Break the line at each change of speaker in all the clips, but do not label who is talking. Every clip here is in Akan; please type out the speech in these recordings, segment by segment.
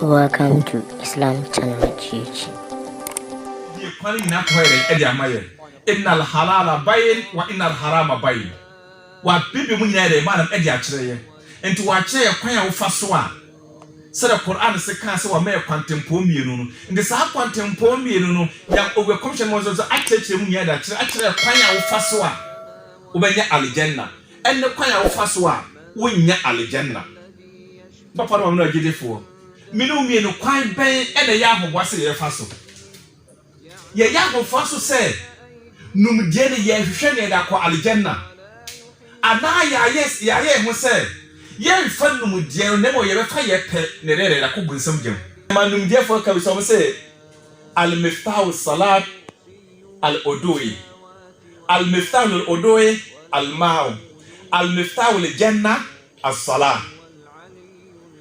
Welcome to Islam Channel YouTube.
Inna al-halala bayin wa inna al-harama bayin. Wa bibi mu nyina de manam e di akire ye. Enti wa akire ye kwan a wo fa so a. Se the Quran se kan se wa me kwantempo mienu no. Enti sa kwantempo mienu no ya ogwe commission mo so akire mu nyina de akire kwan a wo fa so a. Wo benya aljanna. Enne kwan a wo fa so a wo nya aljanna. Papa no na gidefo. Minu mienu kwan ben e na ya ahobwase ye fa so. Ye ya ahobwa so se num die ne ye hwehwe ne da kwa aljanna ana ya ye hu se ye fa num die ne mo ye be fa ye pe ne rere da ko bunsam gem ma num die fo ka bi so se al miftahu salat al udui al miftahu al udui al ma'u al miftahu al janna as salat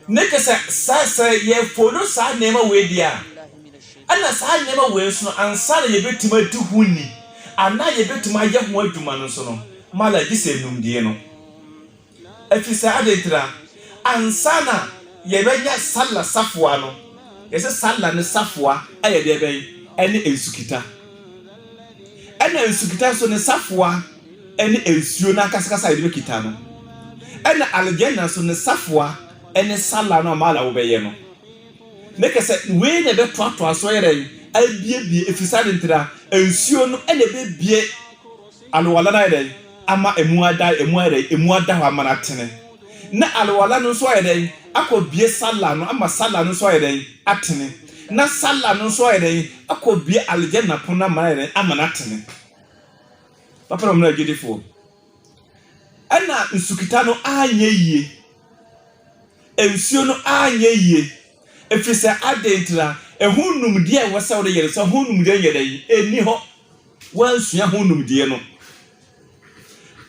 ne ke sa ye fo no sa ne ma we dia ana sa ne ma we so ansa ye betima tu huni ana ye betuma ye ho aduma no so no mala gise numdie no afisa adetra ansana ye benya salla safwa no yese salla ne safwa aye de ben ene ensukita ene ensukita so ne safwa ene ensuo na kasakasa ye de kita no ene aljanna so ne safwa ene salla no mala wo beye no make se we ne be toato aso yere abie efisa adetra ensuo no ene be bie alwala na yede ama emu ada ho amana tene na alwala no so yede akobie sala no ama sala no so yede atene na sala no so yede akobie aljanna pona ma yede amana tene papa no na gidefo ana nsukita no anye yie ensuo no anye yie efisa adentra ehunum die wasa wo yere so hunum die yede eni ho wansua hunum die no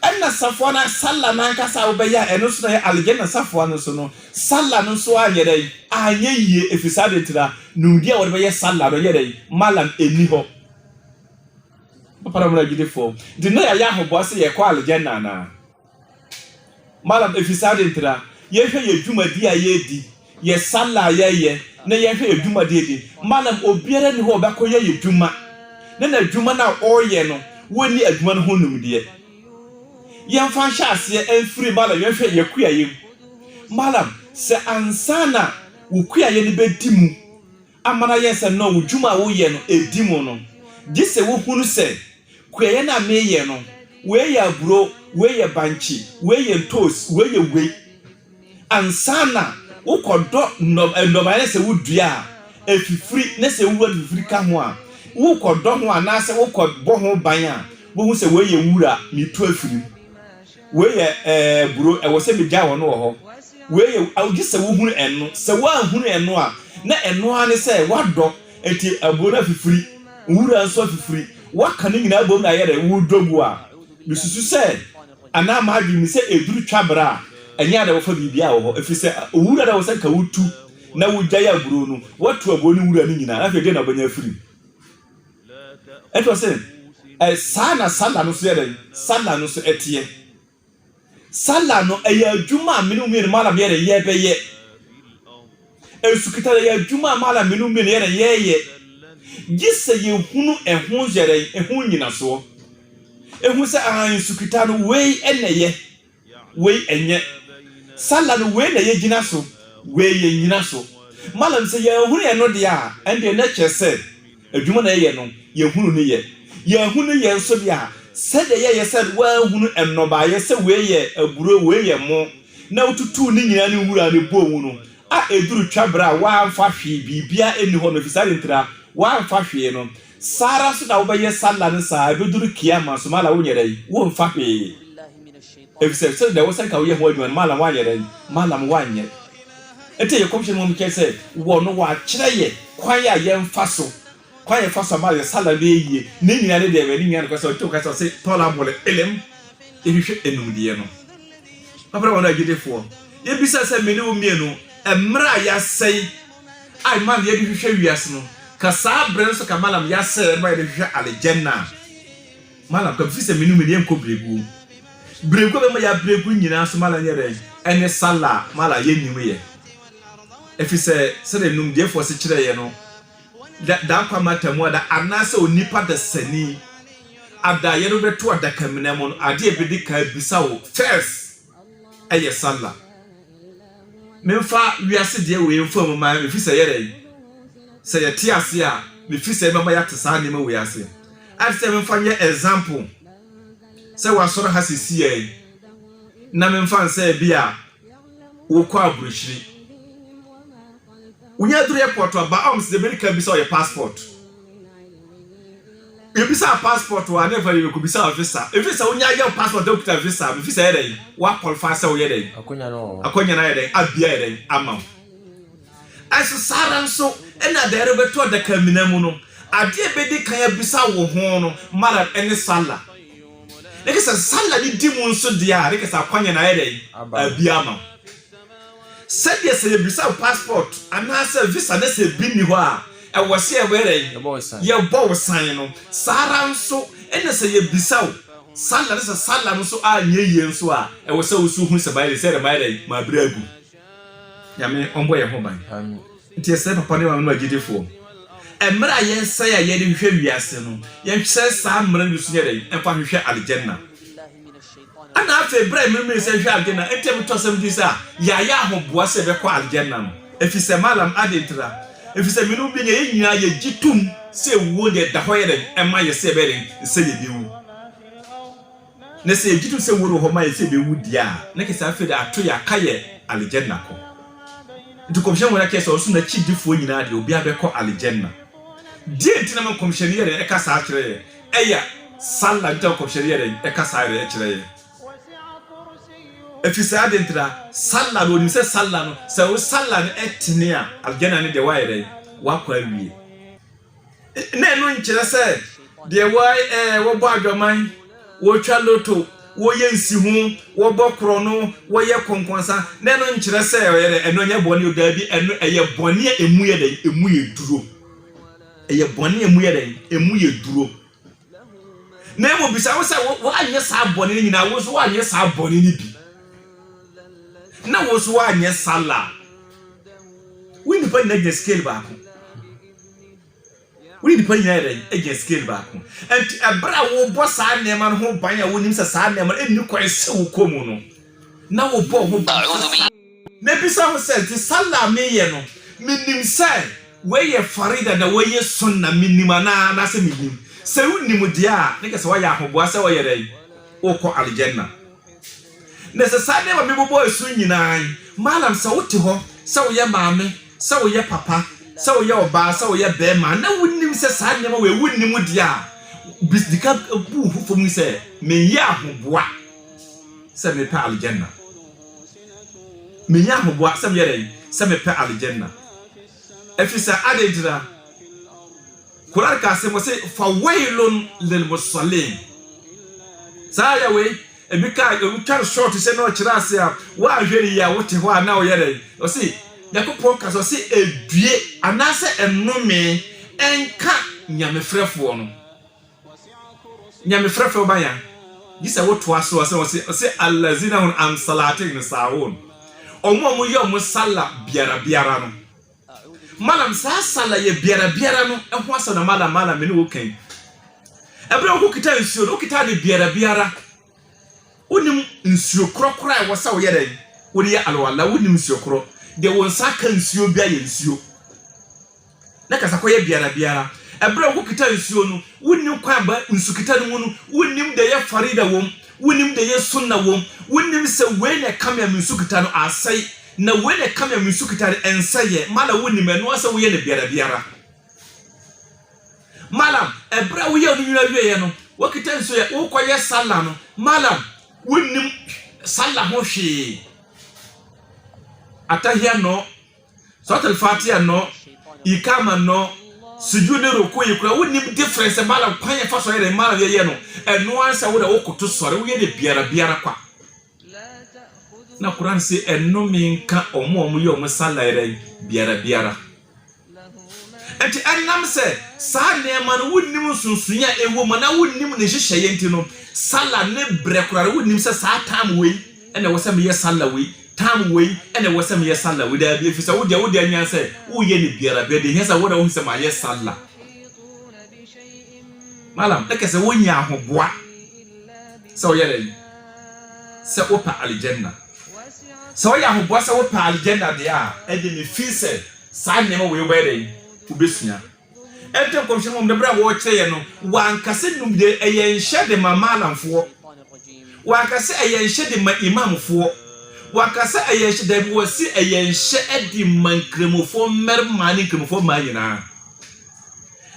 enna safwana salla na nkasa wo beya eno so na aljanna safwana so no salla no so anyere anye yie efisa adentra num die wo beya salla no yere malam eni ho papa mo gidefo dinna ya hobo ase ye kwa aljanna na malam efisa adentra ye hwe ye dwumadi a ye di ye salla ye na ye hwe edwuma de malam obiara ni ho obakoye edwuma na edwuma na oye no woni edwuma no honum de ye mfa hya ase enfiri malam ye hwe ye kuaye malam se ansana wo kuaye ni bedimu amana ye se no edwuma wo ye no edimu no gise wo hunu se kuaye na me ye no we ya bro we ye banchi we ye toast we ye we ansana ukodo ndomane se wudua efifiri ne se wuwa efifiri ka ho a ukodo ho anase ukobo ho ban a wo hu se we ye wura mitu afiri we ye buro e wo se meja wo no ho we ye awgi se wo hunu eno se wo ahunu eno a na eno ane se wado eti aburo afifiri wura nso afifiri waka ne nyina bom na yere wudogu a bisusu se ana ma adwi mi se eduru twabra anya da wofa bibia wo ho efise owura da wo se ka wutu na wugya aburo no watu abo ni wura ni nyina na fe de na banya afiri eto se sana sala no so yere sala no so etie sala no eya adwuma menu mi mala me yere ye beye esukita ya adwuma mala menu mi yere ye gise ye hunu ehun yere ehun nyina so ehun se an sukita no we eneye we enye sala no we na ye gina so we ye nyina so malam se ye hunu ye no de a ende na kyese adwuma na ye no ye hunu ne ye hunu ye so bia se de ye said wa hunu ennoba ye se we ye aburo we ye mo na ututu ni nyina ne wura ne bomu no a eduru twabra wa amfa hwe bibia eni ho no fisale ntra wa amfa hwe no sara so da wo be ye sala ne sa beduru kiyama so mala wo nyere wo mfa hwe efise de wo se ka wo ye ho adwan malam wa yere malam wa nye ete ye komshe mo mke se wo no wa kire ye kwan ya ye mfa so kwan ye fa so ma ye sala be yie ne nyina ne de be ni nyina ko se to ka se tola bole elem ehwehwe enum de ye no papa wona gidefo ye bisa se meni wo mienu emra ya sei ai man ye hwehwe wiase no ka sa bre so ka malam ya sei ba ye hwehwe aljanna malam ka fise meni me de enko bregu be ma ya bregu nyina so mala nyere ene sala mala ye nimu ye efise se de num defo se kire ye no da kwa matamu da anase onipa da sani ada ye no beto adaka menam no ade ebedi ka bisa wo first eye sala memfa wiase de we mfa mu ma efise ye re se ye ti ase a mefise mama ya tsa ne ma wiase ase memfa nye example se wasoro ha sisi ye na memfa nse bia wo kwa aburushiri unya duru airport ba oms de America bisa your passport you bisa passport wa never you could bisa visa if visa unya your passport doctor visa visa ere wa qualify say wo ere akonya na ere abia ere ama aso saran so ena de ere beto de kaminamu no ade ebedi kan ya bisa wo ho no mara ene sala lekesa sala ni dimu nso dia lekesa akonya na ere abia ama said yes a bisa passport anasa visa na se bi ni ho a e wo se e were ye bo san no saran so ene se ye bisa sala na se sala no so a nye ye nso a e wo se wo su hu se baile se re baile ma bragu ya me ombo ye ho ban nti se papa ne wa no agidefo emra ye se ya ye de hwe wiase no ye hwe sa mra ni su nye de e fa hwe aljanna ana afa Ibrahim me se hwe aljanna etem to sam di sa ya hoboa se be kwa aljanna no efise malam adentra efise minu bi nye nyina ye gitum se wo de da hoyere ema ye se be den se ye biwu ne se gitum se wo ro ma ye se be wu dia ne ke sa fe da ato ya kaye aljanna ko nti komshen wona ke so na chidifo nyina de obi abekọ aljanna die ntina man komshen yere e ka sa kire eya salla nta komshen yere e ka sa yere e kire efisa adentra salla no ni se salla no se wo salla no etine a aljanna ne de waire wa kwa wie na no nkire se de wai wo bo adwaman wo twa loto wo ye nsi hu wo bokro no wo ye konkonsa na no nkire se yere eno nya boni odabi eno eye boni emu ye de emu ye duro eye boni emu ye de emu ye duro na mo bisa wo se wo anye sa boni ni nyina wo so wo anye sa boni ni bi na wo so wo anye sala we ni pa na scale ba ko we ni pa nya ere scale ba ko and abra wo bo sa ne man ho ban ya wo nim sa ne man eni kwa se wo komu no na wo bo ho ba na bisa ho se ti sala me ye no minim se we ye farida da we ye sunna minima na se minim se unim dia ne ke se wa ya hoboa se wo ye dai wo ko aljanna ne se sa ne ma me bo esu nyina malam se wo ti ho se wo ye maame se wo ye papa se wo ye oba se wo ye be ma na wunim se sa ne ma we wunim dia bisdika bu hu fo mu se me ya hoboa se me pa aljanna me ya hoboa se me ye dai se me pa aljanna efisa adedira Quran ka se mo se fa wailun lil musallin saya we ebika e twa short se no kira ase a wa hweri ya wote ho ana o yere o se yakopon ka so se edue anase enome enka nyamefrefo no nyamefrefo ba ya gisa woto aso se allazina hum am salatin sahun omo yo mo salla biara no malam sa sala ye biara no ehwo asa na malam me ne wo kan ebere wo kita nsuo wo kita de biara wonim nsuo krokra e wo sa wo ye den wo ye alwala wonim nsuo kro de won sa kan nsuo bia ye nsuo na kasa ko ye biara ebere wo kita nsuo no wonim kwa ba nsu kita no no wonim de ye farida wom wonim de ye sunna wom wonim se we ne kamya nsu kita no asai na wele kama misukitare ensaye mala woni menu asa wo ye ne biara malam ebra wo ye onu wiye no wo kita nso ye wo koye sala no malam wonim sala ho hwe atahia no suratul fatiha no ikama no sujude ruku yikura wonim difference malam kwanye fa so ye malam ye no enu ansa wo da wo koto sore wo ye ne biara kwa na Quran se enomi nka omo ye omo salaire biara enti annam se sa ne man wonnim sunsunya ewo mana wonnim ne hyehyeye enti no sala ne bre kurare wonnim se sa tam we ene wo se me ye sala we time way ene wo se me ye sala we da bi fi se wo de anya se wo ye ne biara be de hesa wo da wo se ma ye sala malam e ke se wo nya ahoboa se wo ye le se wo pa aljanna se wo ya ahoboa se wo pa aljanna de a e de me fi se sa ne mo we be de wo besua entem komhye mo de bra wo kire ye no wankase num de eye nhye de mamalamfo wankase eye nhye de ma imamfo wakase ayeshe da wosi ayenshe edi mankremofo merma ni kremofo ma nyina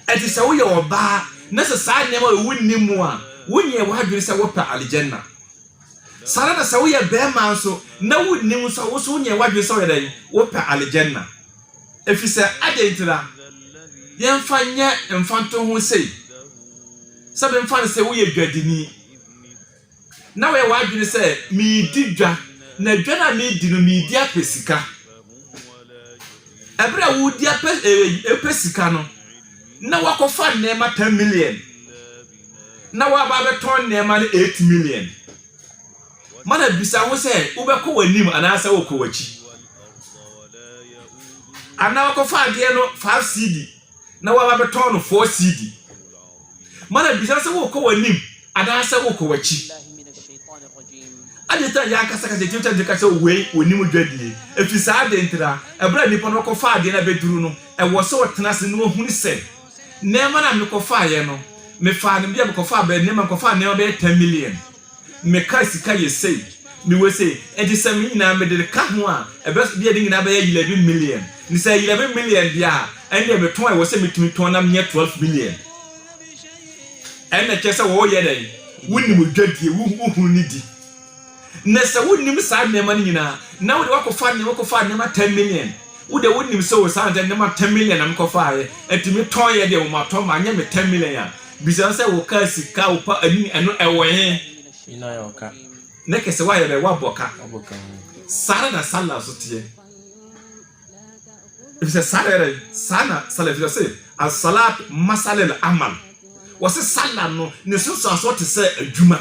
eti se wo ye oba na se sa nyama wunnimu a wunye wadwiri se wo pa aljanna sara da se wo ye bema nso na wunnimu so wo so wunye wadwiri se wo ye wo pa aljanna efise adentira yemfa nya mfanto ho sei sabe mfa se wo ye dwadini na wo ye wadwiri se mi didwa na dwana me di no me di apesika ebra wo di apesika no na wakofa nema 10 million na wa ba beton nema 8 million mana bisa wo se wo be ko wanim anasa wo ko wachi ana wakofa de no 5 cd na wa ba beton no 4 cd mana bisa se wo ko wanim anasa wo ko wachi adeta ya kasa kasa tiuta de kasa we onimu dwadie efisa adentira ebra nipo no kofa ade na beduru no e wo se wotena se no huni se nema na me kofa ye no me fa ne bia me kofa ba nema kofa ne be 10 million me ka sika ye sei me we sei enti se me nyina me de ka ho a e be bia de nyina ba ye 11 million ni se 11 million dia ende me ton e wo se me tumi ton na me 12 million ene kese wo ye dai wunimu dwadie wo hu ni di na se wonnim sa nema nyina na wo de wakofa nema 10 million wo de wonnim se wo sa nema 10 million na mkofa ye etimi ton ye de wo ma ton ma nya me 10 million ya bisa se wo ka sika wo pa ani eno ewoye ina yoka ne ke se wa ye be wa boka sara na sala so tie bisa sara sana sala bisa se as-salat masalil amal wose sala no ne so so te se adwuma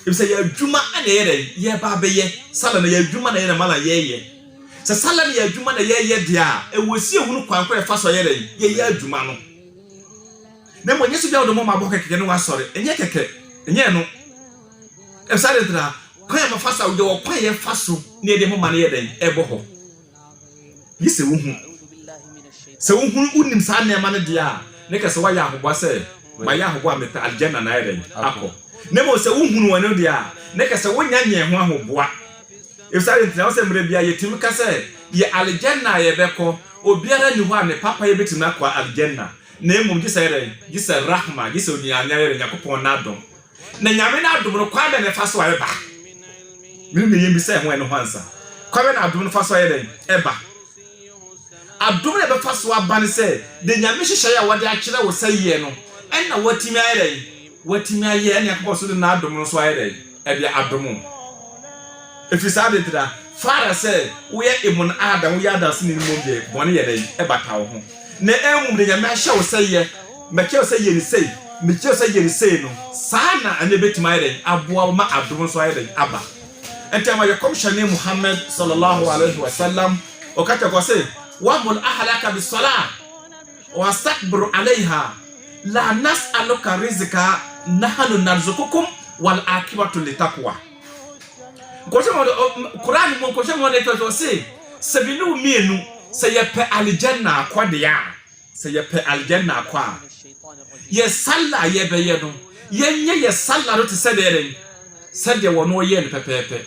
Ibisa ya adwuma ana ye ba be ye sala na ya adwuma na ye na mala ye se sala na ya adwuma na ye dia e wosi ehunu kwankwa e fa so ye adwuma no na mo nyesu bia odo mo ma bo keke no wa sori enye keke enye no e sare dra kwa ma fa sa odo wo kwa ye fa so na ye de mo ma na ye den e bo ho yise wo hu se wo hu unim sa na ma na dia ne ka se wa ya ahobwa se ma ya ahobwa me ta aljanna na ye den akọ nemo se wuhunu wano dia ne ka se wonya nye ho ahoboa efsare ntina wo se mre bia yetim ka se ye aljanna ye beko obiara ni ho ane papa ye betima kwa aljanna na emum gise rahma gise onyanya ye nyakopon na adom na nyame na adom no kwa be ne fa so wa ba me yemi se ho ene ho ansa kwa be na adom no fa so ye eba adom ne be fa so aba ne se de nyame hihye ya wode akire wo se ye no enna watimi ayere watimi aye ene akọ so de na adom no so ayere e bia adom efisa de tra fara se wo ye imun adam wo ya da se ni mo bia bone ye den e bata wo ho na enwum de nyame ahye wo se ye meke wo se ye ni sei meke wo se ye ni sei no sana ane betima ayere aboa ma adom so ayere aba entama ye komshane Muhammad sallallahu alaihi wasallam okata ko se wa mul ahlaka bis salah wastakbiru alaiha la nas'aluka rizqa nahnu narzuqukum wal akibatu litaqwa koshemo Quran mo koshemo ne to se sabinu mienu se ye pe aljanna akwade ya se ye pe aljanna akwa ye salla ye be ye no ye nye ye salla ro te se de wono ye ne pepepe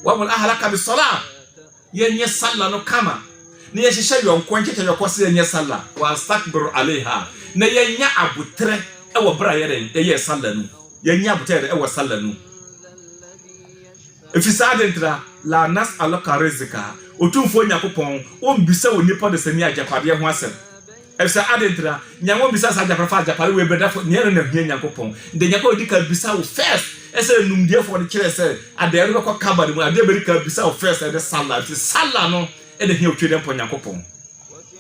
wa mul ahlaka bis salah ye nye salla no kama ne ye hihye yonko nkete yokose ye salla wa stakbiru alaiha na ye nya abutre e wo bra ye salla nu ye nya abutre e wo salla nu efisa dentra la nas alaka rizika otumfo nyakopon o mbisa onipa de sani ajapade ho asem efisa adentra nyanwo mbisa sa ajapade ajapade we bedafo ne no na hia nyakopon de nyakopon dika bisa wo first ese numdie fo de kire se ade ro ko kabare mu ade berika bisa wo first e de salla ti salla no e de hia otwede mpo nyakopon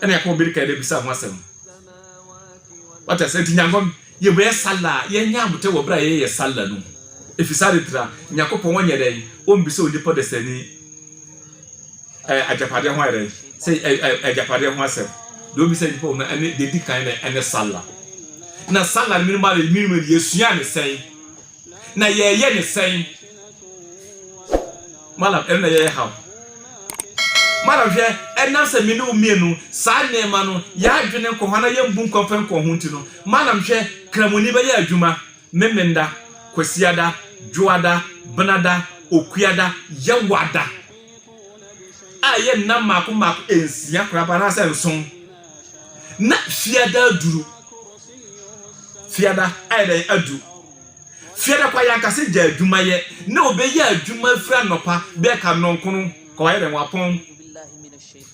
ene yakopon berika de bisa ho asem wata se ti nyango ye be salla ye nya abutre wo bra ye salla nu efisare tra nyakopon wonye den o mbise onipa de sani ajapade ho ayre say ajapade ho asem do bi say nipa na ene de dikan na ene sala na sala minimum yesua ne sen na ye ne sen malam ene ye how malam hwe enam se minu mienu sa nema no ya adwene nkohana ye mbu nkonfa nkohunti no malam hwe kramoni ba ye adwuma memenda kwasiada juada banada okuada yawada aye na mako ensia kraba na se nson na fiada duru fiada aye adu fiada kwa yankase ja adwuma ye na obeyi adwuma fra nopa be ka nonkono kwa ye den wapon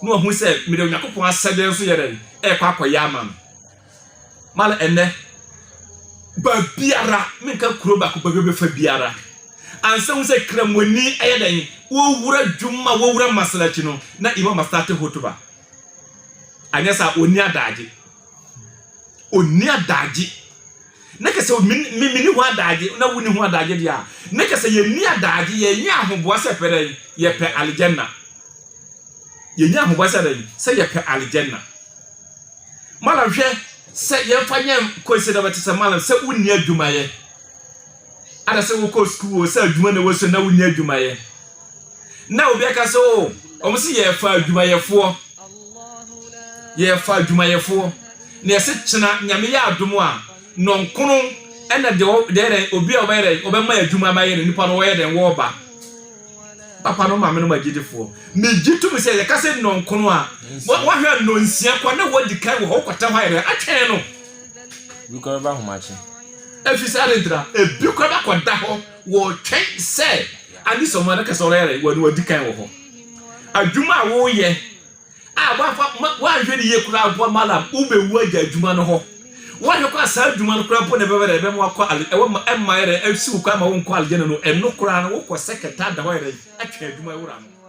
no hu se me de yakopon asede nso ye den kwa akoya amam mal enne ba biara minka kuro ba ko ba fa biara ansa hu se kramoni aye den wo wura dwuma wo wura masalachi no na imam mastate hotuba anyasa oni adaji na kese mini ho adaji na wuni ho adaji dia na kese ye ni adaji ye nya ahoboa se pere ye pe aljanna ye nya ahoboa se ye pe aljanna malam hwe se ye fanya koisi da bati se malam se wuni adwuma ye ada se wo ko school se adwuma na wo so na wuni adwuma ye na obi aka so o msi ye fa adwuma ye fo na ye se china nyame ya adomo a nonkono ena de obi a obema adwuma ma ye nipa no wo ye den wo ba papa no ma me no magidefo me gitu me se ye ka se nonkono a wo hwe nonsia kwa na wo dikan wo kwata hwa ye atwen no
biko ba homachi
efisare dra ebi kwa ba kwada ho wo twen se ani so ma na ka so re wo ni wadikan wo ho adwuma wo ye a wa hwe ni ye kura abo malam ube wu aja adwuma no ho wa hwe kwa sa adwuma no kura po ne bebere be mo akwa emma ere esi kwa ma wo nkwa aljana no eno kura no wo ko seketa da ho ere atwa adwuma wura no